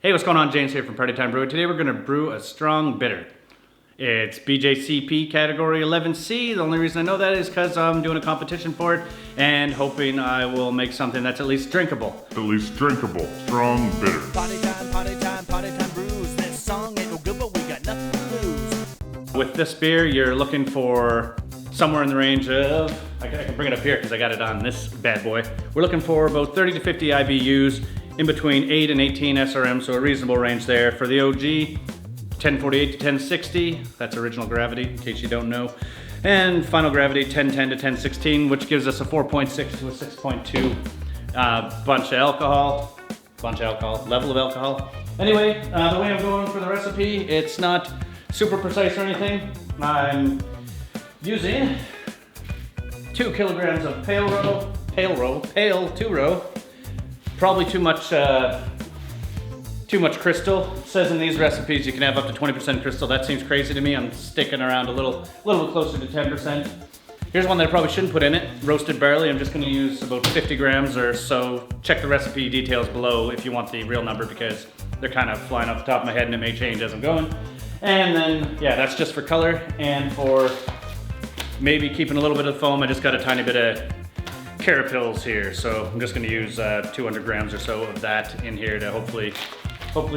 Hey, what's going on? James here from Party Time Brewing. Today we're going to brew a strong bitter. It's BJCP category 11C. The only reason I know that is because I'm doing a competition for it and hoping I will make something that's at least drinkable. Strong bitter. Party time brews. This song ain't no good, but we got nothing to lose. With this beer, you're looking for somewhere in the range of, I can bring it up here because I got it on this bad boy. We're looking for about 30 to 50 IBUs, in between 8 and 18 SRM, so a reasonable range there. For the OG, 1048 to 1060, that's original gravity, in case you don't know. And final gravity, 1010 to 1016, which gives us a 4.6 to a 6.2 bunch of alcohol, level of alcohol. Anyway, the way I'm going for the recipe, it's not super precise or anything. I'm using 2 kilograms of pale two-row. Probably too much crystal. It says in these recipes you can have up to 20% crystal. That seems crazy to me. I'm sticking around a little bit closer to 10%. Here's one that I probably shouldn't put in it. Roasted barley. I'm just going to use about 50 grams or so. Check the recipe details below if you want the real number, because they're kind of flying off the top of my head and it may change as I'm going. And then, yeah, that's just for color, and for maybe keeping a little bit of foam, I just got a tiny bit of Carapils here, so I'm just going to use 200 grams or so of that in here to hopefully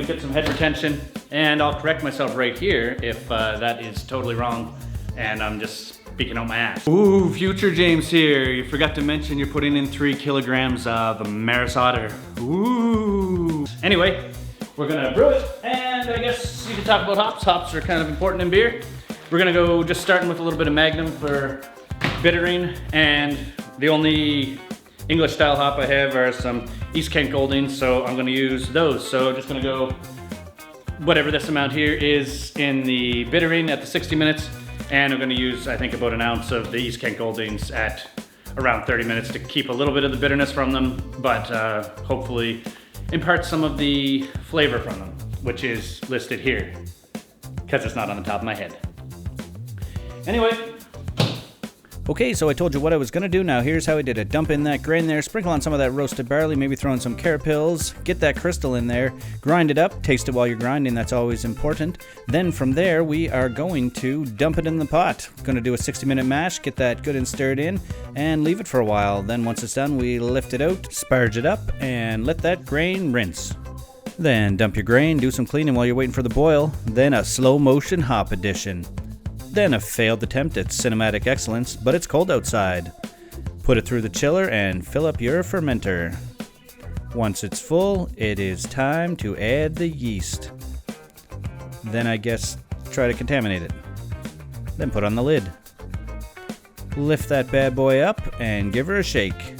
get some head retention. And I'll correct myself right here if that is totally wrong and I'm just speaking out my ass. Ooh, future James here. You forgot to mention you're putting in 3 kilograms of Maris Otter. Ooh. Anyway, we're gonna brew it, and I guess you can talk about hops. Hops are kind of important in beer. We're gonna go just starting with a little bit of Magnum for bittering, and the only English style hop I have are some East Kent Goldings, so I'm gonna use those. So just gonna go whatever this amount here is in the bittering at the 60 minutes, and I'm gonna use, I think, about an ounce of the East Kent Goldings at around 30 minutes to keep a little bit of the bitterness from them, but hopefully impart some of the flavor from them, which is listed here, because it's not on the top of my head. Anyway. Okay, so I told you what I was going to do. Now here's how I did it. Dump in that grain there, sprinkle on some of that roasted barley, maybe throw in some Carapils, get that crystal in there, grind it up, taste it while you're grinding, that's always important. Then from there, we are going to dump it in the pot. Going to do a 60-minute mash, get that good and stirred in, and leave it for a while. Then once it's done, we lift it out, sparge it up, and let that grain rinse. Then dump your grain, do some cleaning while you're waiting for the boil, then a slow motion hop addition. Then a failed attempt at cinematic excellence, but it's cold outside. Put it through the chiller and fill up your fermenter. Once it's full, it is time to add the yeast. Then I guess try to contaminate it. Then put on the lid. Lift that bad boy up and give her a shake.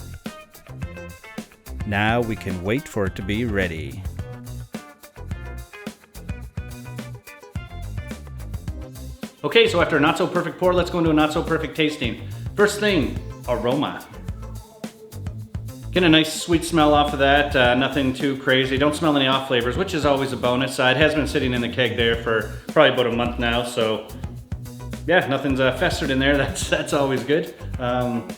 Now we can wait for it to be ready. Okay, so after a not so perfect pour, let's go into a not so perfect tasting. First thing, aroma. Get a nice sweet smell off of that, nothing too crazy. Don't smell any off flavors, which is always a bonus. It has been sitting in the keg there for probably about a month now, so yeah, nothing's festered in there. That's always good. Kind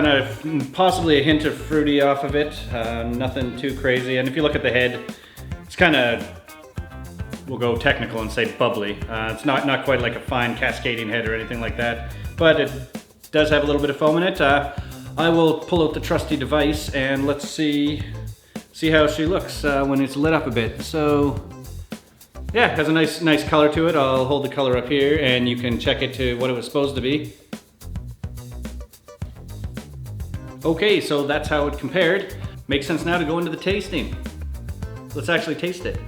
of possibly a hint of fruity off of it. Nothing too crazy. And if you look at the head, it's kind of, we'll go technical and say bubbly. It's not quite like a fine cascading head or anything like that, but it does have a little bit of foam in it. I will pull out the trusty device and let's see how she looks when it's lit up a bit. So yeah, it has a nice color to it. I'll hold the color up here and you can check it to what it was supposed to be. Okay, so that's how it compared. Makes sense now to go into the tasting. Let's actually taste it.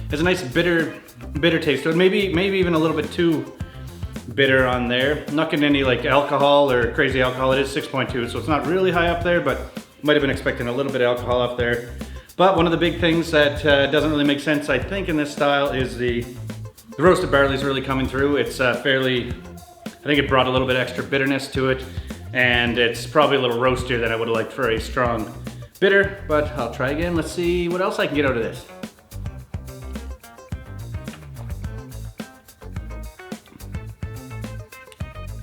It's a nice bitter taste to it. Maybe even a little bit too bitter on there. I'm not getting any like alcohol or crazy alcohol. It is 6.2, so it's not really high up there, but might have been expecting a little bit of alcohol up there. But one of the big things that doesn't really make sense, I think, in this style is the roasted barley is really coming through. It's I think it brought a little bit extra bitterness to it, and it's probably a little roastier than I would have liked for a strong bitter, but I'll try again. Let's see what else I can get out of this.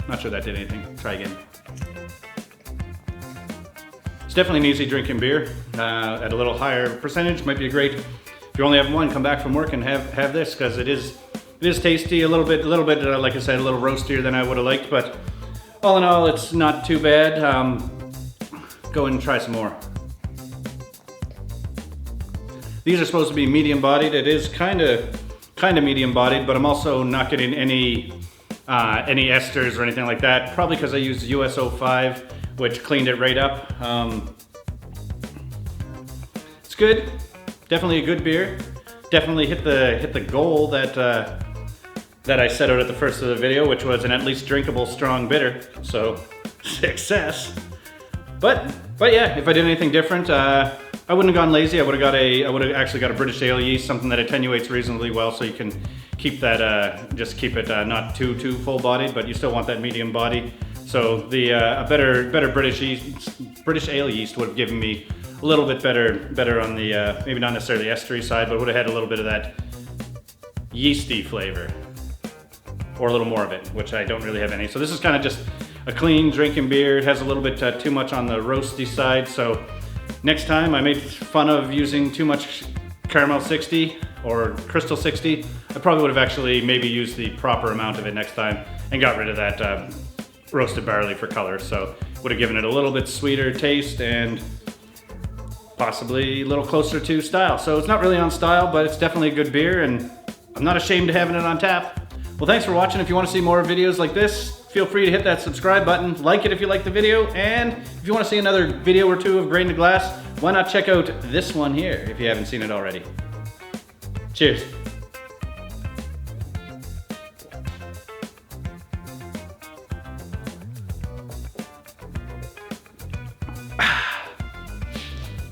Not sure that did anything. Try again. It's definitely an easy drinking beer. At a little higher percentage, might be great. If you only have one, come back from work and have this, because it is tasty. A little bit, like I said, a little roastier than I would have liked, but all in all, it's not too bad. Go and try some more. These are supposed to be medium bodied. It is kind of medium bodied, but I'm also not getting any esters or anything like that. Probably because I used US-05, which cleaned it right up. It's good. Definitely a good beer. Definitely hit the goal that I set out at the first of the video, which was an at least drinkable strong bitter. So success. But yeah, if I did anything different, I wouldn't have gone lazy. I would have actually got a British Ale Yeast, something that attenuates reasonably well, so you can keep that, just keep it not too full bodied, but you still want that medium body. So the a better British Ale Yeast would have given me a little bit better on the maybe not necessarily the estery side, but would have had a little bit of that yeasty flavor, or a little more of it, which I don't really have any. So this is kind of just a clean drinking beer. It has a little bit too much on the roasty side. So next time, I made fun of using too much Caramel 60 or Crystal 60. I probably would have actually maybe used the proper amount of it next time and got rid of that roasted barley for color. So would have given it a little bit sweeter taste and possibly a little closer to style. So it's not really on style, but it's definitely a good beer, and I'm not ashamed of having it on tap. Well, thanks for watching. If you want to see more videos like this, feel free to hit that subscribe button. Like it if you like the video, and if you want to see another video or two of Grain to Glass, why not check out this one here if you haven't seen it already. Cheers.